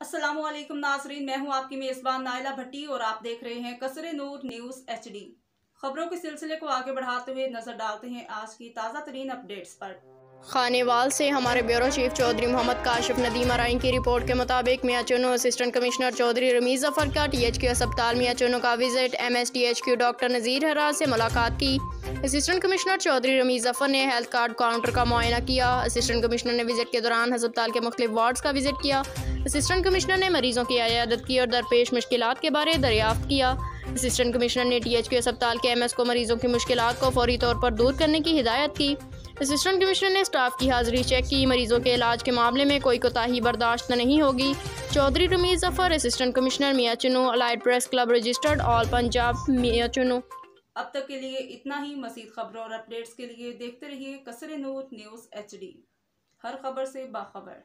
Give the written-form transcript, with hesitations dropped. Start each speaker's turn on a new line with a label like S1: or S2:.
S1: अस्सलामुअलैकुम नाजरीन, मैं हूं आपकी मेज़बान नाइला भट्टी और आप देख रहे हैं कसरे नूर न्यूज़ HD। खबरों के सिलसिले को आगे बढ़ाते हुए नजर डालते हैं आज की ताज़ा तरीन अपडेट्स पर।
S2: खानेवाल से हमारे ब्यूरो चीफ चौधरी मोहम्मद काशिफ नदीम आराइन की रिपोर्ट के मुताबिक मियां चुनू असिस्टेंट कमिश्नर चौधरी रमीज़ ज़फ़र का THQ अस्पताल मियां चुनू का विजिट। MSTHQ डॉक्टर नज़ीर हराज से मुलाकात की। असिस्टेंट कमिश्नर चौधरी रमीज़ ज़फ़र ने हेल्थ कार्ड काउंटर का मुआयना किया। असिस्टेंट कमिश्नर ने विजिट के दौरान अस्पताल के मुख्तलिफ वार्ड्स का विजिट किया। असिस्टेंट कमिश्नर ने मरीजों की इयादत की और दरपेश मुश्किलात के बारे दरियाफ्त किया। असिस्टेंट कमिश्नर ने THQ अस्पताल के MS को मरीजों की मुश्किलात को फौरी तौर पर दूर करने की हिदायत की। असिस्टेंट कमिश्नर ने स्टाफ की हाजिरी चेक की। मरीजों के इलाज के मामले में कोई कोताही बर्दाश्त नहीं होगी। Chaudhry Ramiz Zafar assistant commissioner Mian Channu, allied press club registered, all Punjab Mian Channu.
S1: अब तक के लिए इतना ही। मज़ीद खबरों और अपडेट्स के लिए देखते रहिए कसरे नूर न्यूज़ HD, हर खबर से बाखबर।